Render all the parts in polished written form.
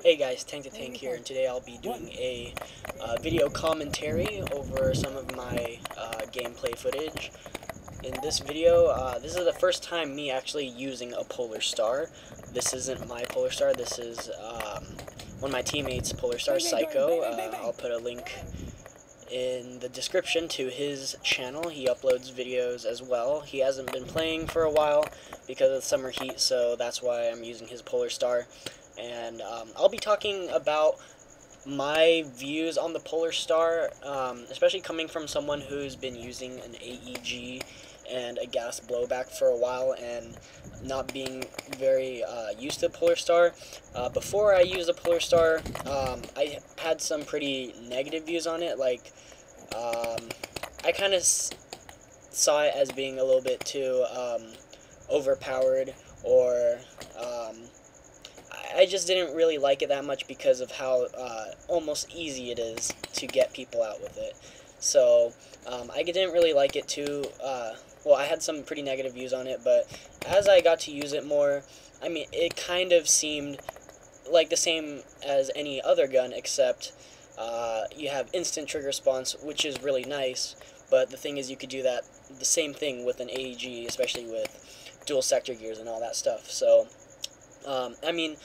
Hey guys, Mk18 here, and today I'll be doing a video commentary over some of my gameplay footage. In this video, this is the first time me actually using a Polar Star. This isn't my Polar Star, this is one of my teammates' Polar Star, Psycho. I'll put a link in the description to his channel. He uploads videos as well. He hasn't been playing for a while because of the summer heat, so that's why I'm using his Polar Star. And I'll be talking about my views on the Polar Star, especially coming from someone who's been using an AEG and a gas blowback for a while and not being very used to the Polar Star. Before I used the Polar Star, I had some pretty negative views on it. Like, I kind of saw it as being a little bit too overpowered, or I just didn't really like it that much because of how almost easy it is to get people out with it. So I didn't really like it too. Well, I had some pretty negative views on it, but as I got to use it more, I mean, it kind of seemed like the same as any other gun, except you have instant trigger response, which is really nice, but the thing is you could do that, the same thing with an AEG, especially with dual sector gears and all that stuff. So I mean,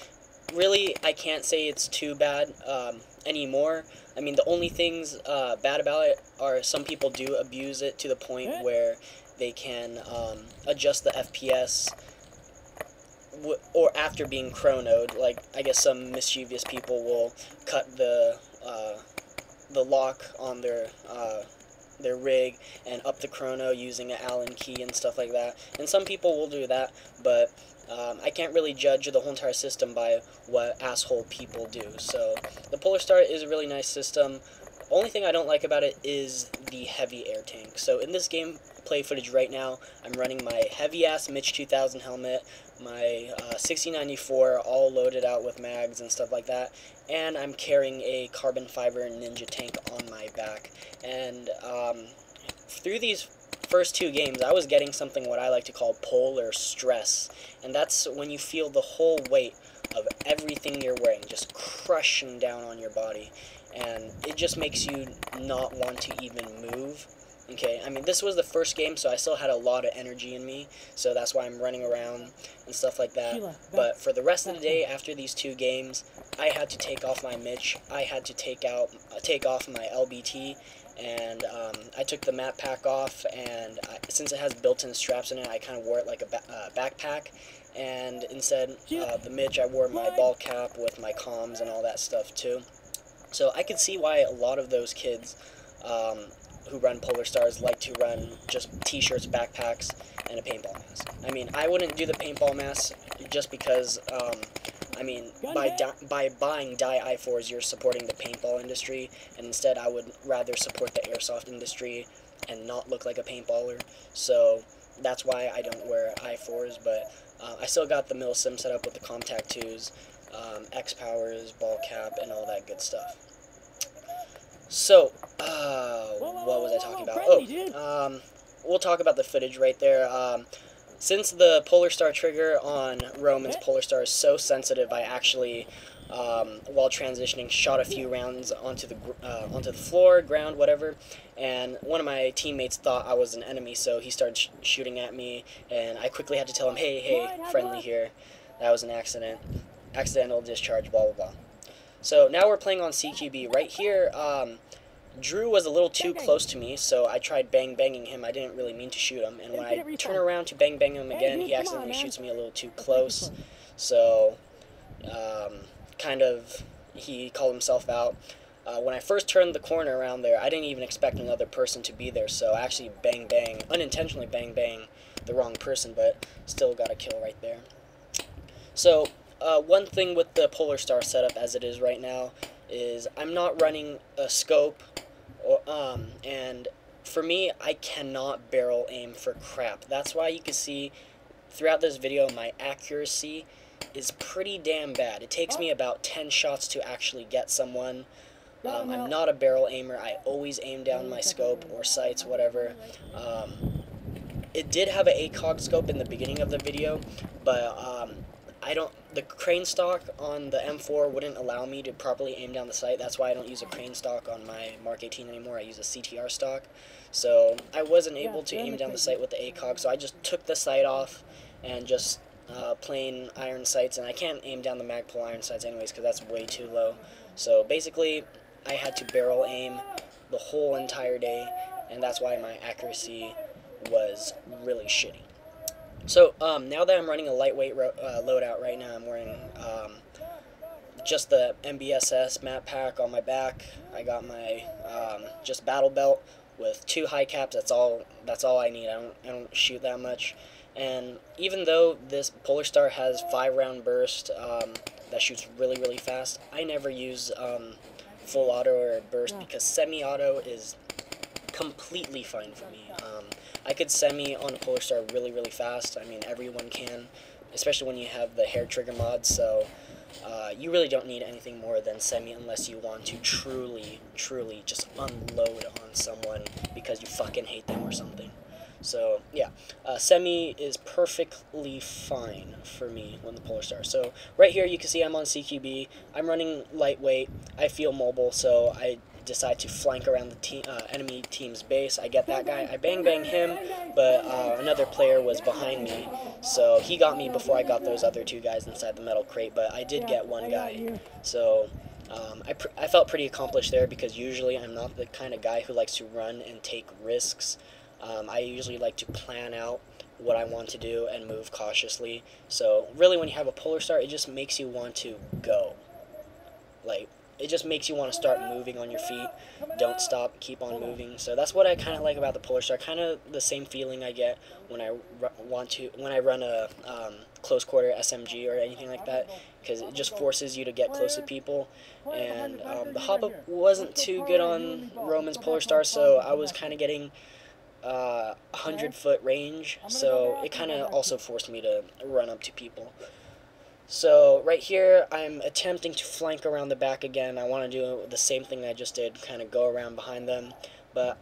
really, I can't say it's too bad anymore. I mean, the only things bad about it are some people do abuse it to the point where they can adjust the FPS or after being chronoed. Like, I guess some mischievous people will cut the lock on their rig and up the chrono using an Allen key and stuff like that. And some people will do that, but I can't really judge the whole entire system by what asshole people do. So the Polar Star is a really nice system. Only thing I don't like about it is the heavy air tank. So in this gameplay footage right now, I'm running my heavy-ass Mk18 helmet, my 6094 all loaded out with mags and stuff like that, and I'm carrying a carbon fiber ninja tank on my back. And through these first two games, I was getting something what I like to call polar stress, and that's when you feel the whole weight of everything you're wearing just crushing down on your body, and it just makes you not want to even move. Okay, I mean, this was the first game, so I still had a lot of energy in me, so that's why I'm running around and stuff like that. But for the rest of the day, after these two games, I had to take off my Mitch, I had to take off my LBT, and I took the map pack off, and since it has built-in straps in it, I kind of wore it like a backpack, and instead the Mitch, I wore my ball cap with my comms and all that stuff too. So I could see why a lot of those kids who run Polar Stars like to run just t-shirts, backpacks, and a paintball mask. I mean, I wouldn't do the paintball mask just because, I mean, by buying dye I4s, you're supporting the paintball industry, and instead I would rather support the airsoft industry and not look like a paintballer. So that's why I don't wear I4s, but I still got the Milsim set up with the Comm Tattoos, X-Powers, ball cap, and all that good stuff. So, what was I talking about? Oh, we'll talk about the footage right there. Since the Polar Star trigger on Roman's Polar Star is so sensitive, I actually, while transitioning, shot a few rounds onto the floor, ground, whatever, and one of my teammates thought I was an enemy, so he started shooting at me, and I quickly had to tell him, hey, friendly here, that was an accidental discharge, blah, blah, blah. So now we're playing on CQB. Right here, Drew was a little too close to me, so I tried banging him. I didn't really mean to shoot him, and when I turn around to bang him again, he accidentally shoots me a little too close. So, kind of, he called himself out. When I first turned the corner around there, I didn't even expect another person to be there, so I actually unintentionally bang the wrong person, but still got a kill right there. So, one thing with the Polar Star setup as it is right now is I'm not running a scope, and for me, I cannot barrel aim for crap. That's why you can see throughout this video my accuracy is pretty damn bad. It takes me about 10 shots to actually get someone. I'm not a barrel aimer. I always aim down my scope or sights, whatever. It did have an ACOG scope in the beginning of the video, but the crane stock on the M4 wouldn't allow me to properly aim down the sight. That's why I don't use a crane stock on my Mark 18 anymore. I use a CTR stock. So I wasn't able to aim down the sight with the ACOG, so I just took the sight off and just plain iron sights, and I can't aim down the Magpul iron sights anyways because that's way too low. So basically, I had to barrel aim the whole entire day, and that's why my accuracy was really shitty. So now that I'm running a lightweight loadout right now, I'm wearing just the MBSS map pack on my back. I got my just battle belt with 2 high caps. That's all I need. I don't shoot that much. And even though this Polar Star has 5-round burst that shoots really, really fast, I never use full auto or burst because semi-auto is completely fine for me. I could semi on a Polar Star really, really fast. I mean, everyone can, especially when you have the hair trigger mod, so you really don't need anything more than semi unless you want to truly, truly just unload on someone because you fucking hate them or something. So, yeah, semi is perfectly fine for me when the Polar Star. So, right here you can see I'm on CQB. I'm running lightweight. I feel mobile, so I decide to flank around the enemy team's base. I get that guy. I bang him, but another player was behind me, so he got me before I got those other 2 guys inside the metal crate, but I did get one guy. So I felt pretty accomplished there because usually I'm not the kind of guy who likes to run and take risks. I usually like to plan out what I want to do and move cautiously. So really when you have a Polar Star, it just makes you want to go. Like, it just makes you want to start moving on your feet. Don't stop, keep on moving. So that's what I kind of like about the Polar Star. Kind of the same feeling I get when I run a close quarter SMG or anything like that, because it just forces you to get close to people. And the hop-up wasn't too good on Roman's Polar Star, so I was kind of getting 100-foot range, so it kind of also forced me to run up to people. So right here, I'm attempting to flank around the back again. I want to do the same thing I just did, kind of go around behind them. But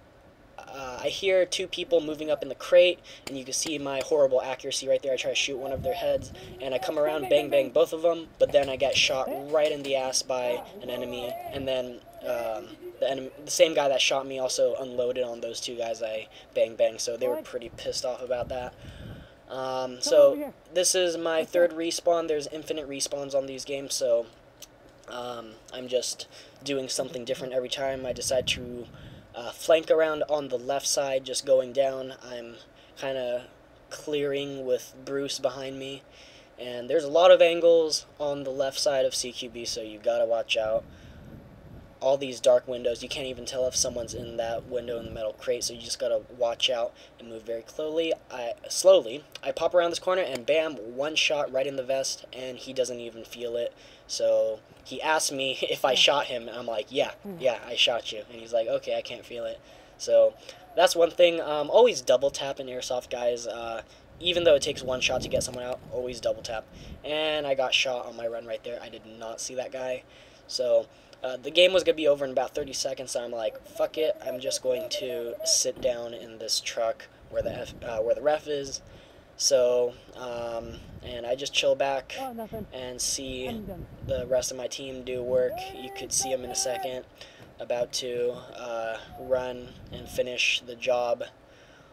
I hear 2 people moving up in the crate, and you can see my horrible accuracy right there. I try to shoot one of their heads, and I come around, bang both of them, but then I get shot right in the ass by an enemy, and then the same guy that shot me also unloaded on those 2 guys I bang, so they were pretty pissed off about that. So this is my 3rd respawn. There's infinite respawns on these games, so I'm just doing something different every time. I decide to flank around on the left side, just going down. I'm kind of clearing with Bruce behind me, and there's a lot of angles on the left side of CQB, so you gotta watch out. All these dark windows, you can't even tell if someone's in that window in the metal crate, so you just gotta watch out and move very slowly. I pop around this corner and bam, 1 shot right in the vest, and he doesn't even feel it. So he asked me if I shot him, and I'm like, yeah, I shot you. And he's like, okay, I can't feel it. So that's one thing. Always double tap in Airsoft, guys. Even though it takes 1 shot to get someone out, always double tap. And I got shot on my run right there. I did not see that guy. So the game was going to be over in about 30 seconds, so I'm like, fuck it, I'm just going to sit down in this truck where the ref is. So, and I just chill back and see the rest of my team do work. You could see them in a second, about to run and finish the job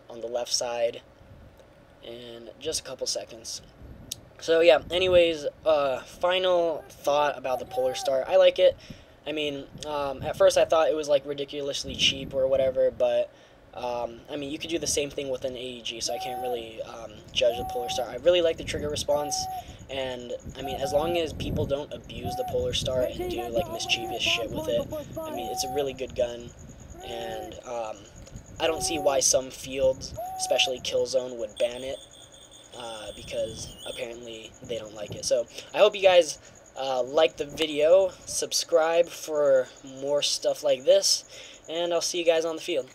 on the left side in just a couple seconds. So yeah, anyways, final thought about the Polar Star. I like it. I mean, at first I thought it was like ridiculously cheap or whatever, but I mean, you could do the same thing with an AEG, so I can't really judge the Polar Star. I really like the trigger response, and I mean, as long as people don't abuse the Polar Star and do like mischievous shit with it, I mean, it's a really good gun, and I don't see why some fields, especially Killzone, would ban it, because apparently they don't like it. So I hope you guys like the video, subscribe for more stuff like this, and I'll see you guys on the field.